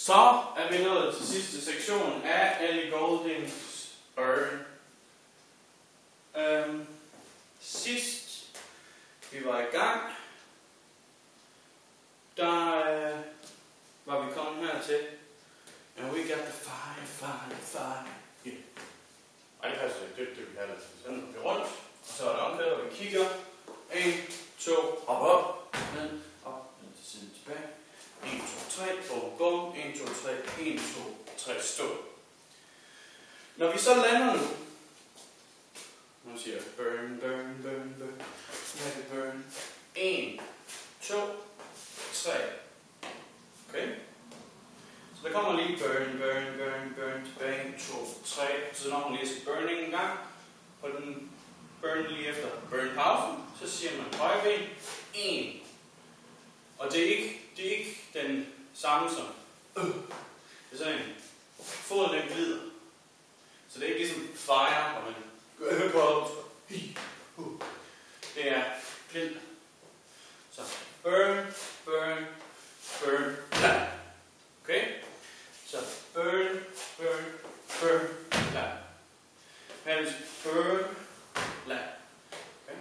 Så er vi nået til sidste sektion af Ellie Gouldings Burn. Sidst vi var i gang, der var vi kommet hertil. And we got the fire. Yeah. Ej, det passer ikke. Det vi kalder det. Sådan går vi rundt, og så er det omkvædet, og vi kigger. 1, 2, hop op, ned, til siden, tilbage. 1, 2, 3, bum, bum. 1, 2, 3, 1, 2, 3, stå. Når vi så lander nu siger jeg burn. Let it burn. 1, 2, 3. Okay? Så der kommer lige burn, tilbage, 1, 2, 3. Så når man lige skal burning en gang, og den burn lige efter burn-pausen, så siger man højre ben, 1. Og det er ikke den samme som Det er sådan en, foden den glider. Så det er ikke ligesom fire, hvor man går op. Det er blind. Så burn, lad. Okay? Så burn, lad. Hands burn, lad. Okay?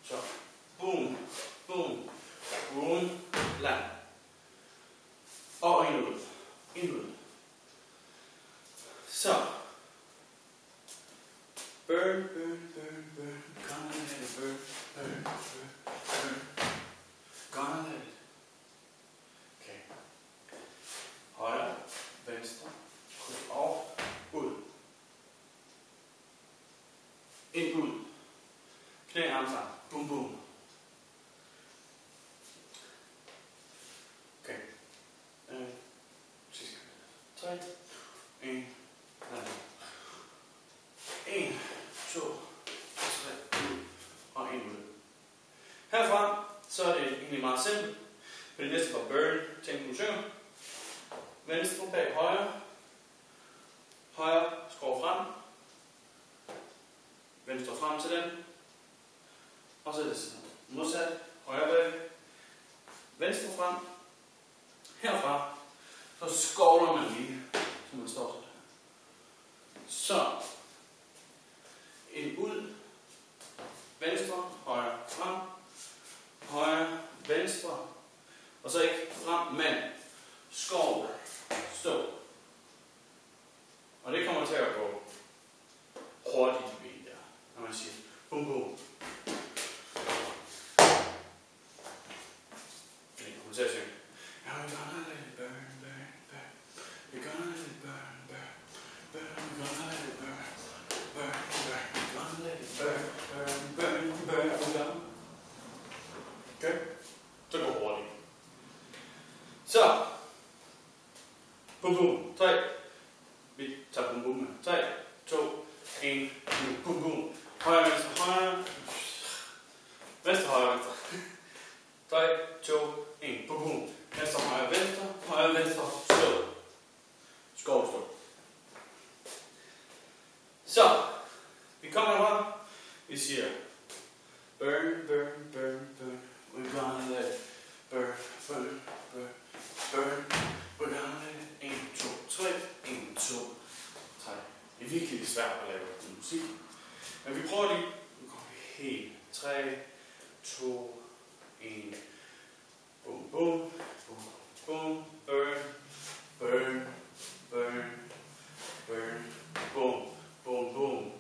Så boom, lad. Og ind ud. Så burn. Gonna let it burn. Gonna let it. Okay. Højre, venstre, kryds over, ud. Ind, ud. Knæ, arm sammen. Boom. Okay. Sidste gang. 3. 1. 1, 2, 3, ud og ind ud. Herfra, så er det egentlig meget simpelt. For det næste var burn, tænk du synger. Venstre bag højre. Højre skår frem. Venstre frem til den. Og så er det sådan modsat. Højre bag. Venstre frem. Herfra, så skovler man lige, så man står sådan. Så ind ud, venstre, højre, frem, højre, venstre, og så ikke frem, men skovl, stå. Og det kommer til at gå hurtigt i benet der, når man siger bum. Det kommer til at synge. We're gonna let it burn. We're gonna let it burn. We're gonna let it burn. Gonna let it burn. Okay? Så går hurtigt. Så. Bum. 3. Vi tager bum med. 3, 2, 1. Bum. Højre, venstre, højre. Venstre, højre, venstre. 3, 2, 1. Bum. Venstre, højre, venstre. Højre, venstre. Stå. Stå. Så. Vi kommer herfra. Vi siger burn. We're gonna let it burn. We're gonna let it 1, 2, 3. 1, 2, 3. Det er virkelig svært at lave musik. Men vi prøver lige. Nu kommer vi helt. 3, 2, 1. Bum. Burn. Bum.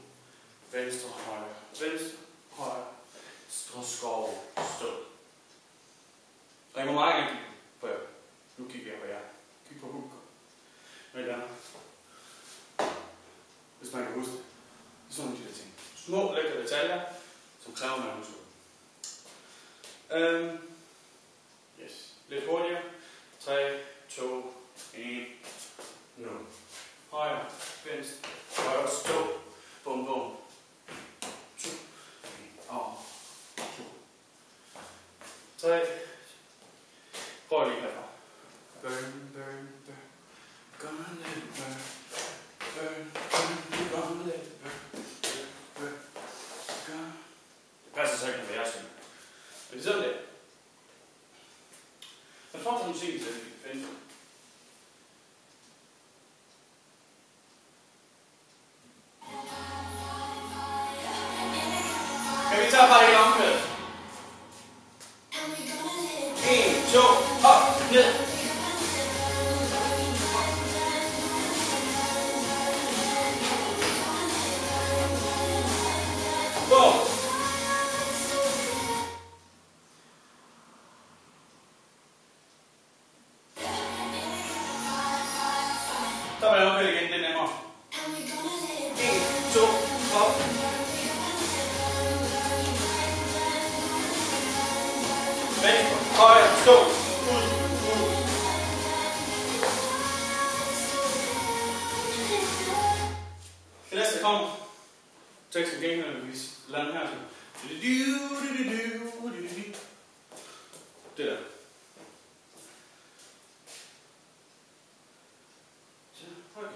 Venstre, højre. Skov, stå. Og jeg må meget gerne kigge på jer. Nu kigger jeg på jer. Kig på publikum. Hvad er det? Hvis man kan huske det. Det er sådan de der ting. Små, lækre detaljer, som kræver man at huske. Yes. Lidt hurtigere. 3, 2, 1. Nu. Højre, venstre, højre, stå. Bum. 2, 1, og 2. 3. Prøv lige herfra. Burn. Gonna let it burn. Gonna let it burn. Det passer så ikke, når jeg synger. Men det er sådan det. Men først er musikken til at finde. op, ned. Bum. Der var jeg oppe igen, det er nemmere. 1, 2, op. Venstre, højre, stå, ud, ud. Det næste kommer. Teksten gænger, når vi lander her. Det der. Så, højt.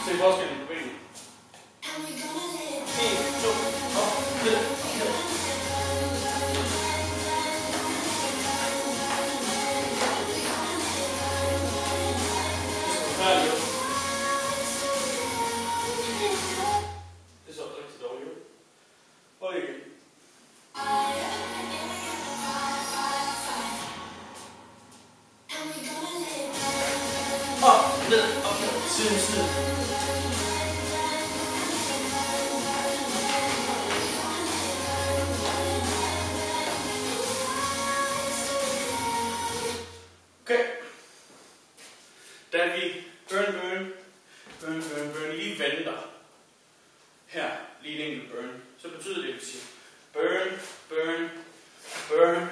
Se forskellen på benene. 1, 2, op, ned, ned. Det så rigtig dårligt ud. Og igen. Op, ned, op, ned, side, side. Okay. Da vi burn lige venter her, lige en enkelt burn, så betyder det, at vi siger burn.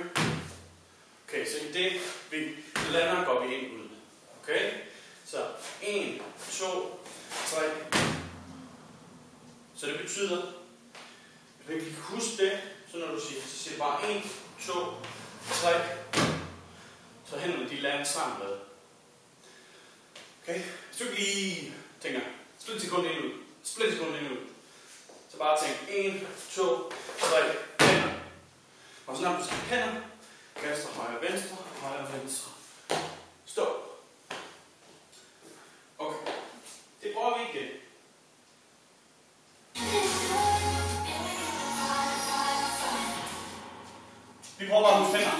Okay, så i det vi lander, går vi ind ud. Okay? Så 1, 2, 3. Så det betyder, hvis vi kan huske det, så når du siger, så siger det bare 1, 2, 3. Så hænderne de lander sammen med. Okay? Hvis du ikke lige tænker, split sekund ind ud, så bare tænk 1, 2, 3, hænder. Og så når du skal hænder, venstre, højre, venstre. Stå. Okay. Det prøver vi igen. Vi prøver bare at huske hænder.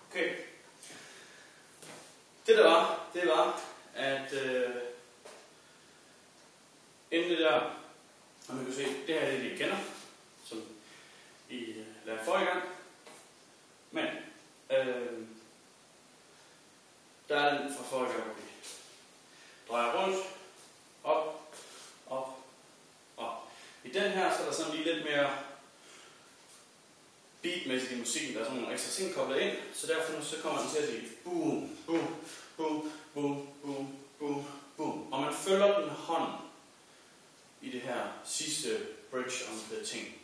Okay. Det var, at inden det der, og man kan se, det her er det, I kender, som I lærte forrige gang. Men der er den fra forrige gang, hvor vi drejer rundt, op. I den her, så er der sådan lige lidt mere beatmæssigt i musikken, der er sådan nogle ekstra ting koblet ind, så derfor så kommer den til at sige boom, boom, boom, boom, boom, boom, boom. Og man følger den hånd i det her sidste bridge on the ting.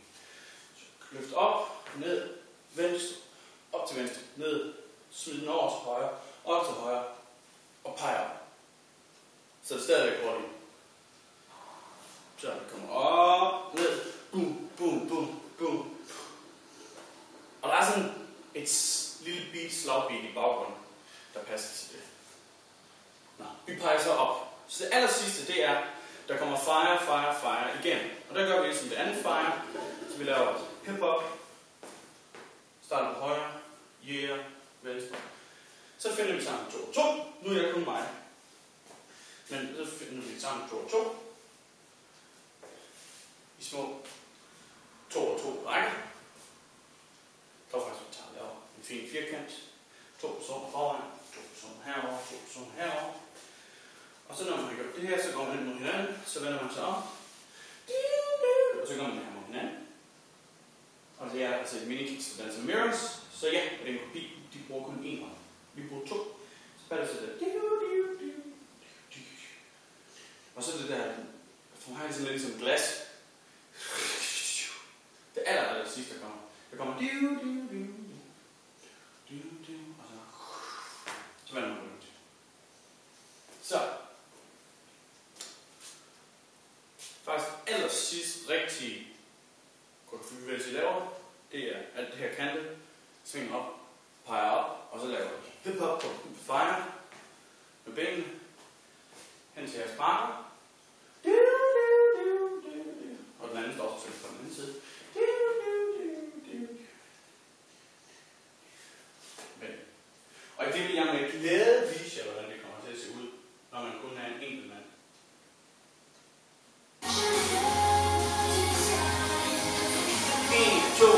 Så løft op, ned, venstre, op til venstre, ned, smid den over til højre, op til højre, og pege op. Så det stadigvæk hurtigt. Så det kommer op, ned, boom, boom, boom, boom. Og der er sådan et lille beat, slagbeat i baggrunden, der passer til det. Nå, vi peger så op. Så det aller sidste, det er, der kommer fire igen. Og der gør vi ligesom det andet fire. Så vi laver hip-hop. Starter på højre, yeah, venstre. Så finder vi sammen 2 og 2. Nu er jeg kun mig. Men så finder vi sammen 2 og 2. I små 2 og 2 rækker. Der var faktisk, vi tager en fin firkant. 2 personer foran, 2 personer herover, 2 personer herover. Og så når man har gjort det her, så går man ind mod hinanden, så vender man sig om. Og så går man her mod hinanden. Og det er altså et minikiks for Dance Mirrors. Så ja, det er en kopi. De bruger kun én hånd. Vi bruger 2. Så bare det så der. Og så det der, for mig er det sådan lidt ligesom glas. Det aller sidste, der kommer. Der kommer og så vender man rundt. Så. Faktisk aller sidst rigtige koreografi, vi laver, det er alt det her kante, svinger op, peger op, og så laver vi hip-hop på fire med benene hen til jeres partner. Og den anden står også på den anden side. Og det vil jeg med glæde vise jer, hvordan det kommer til at se ud, når man kun er en enkelt mand. En, to,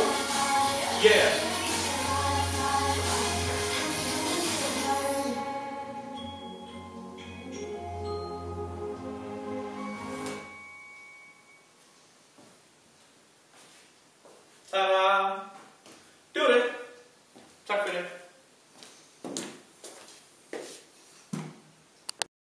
yeah! Tada! Det var det. Tak for det.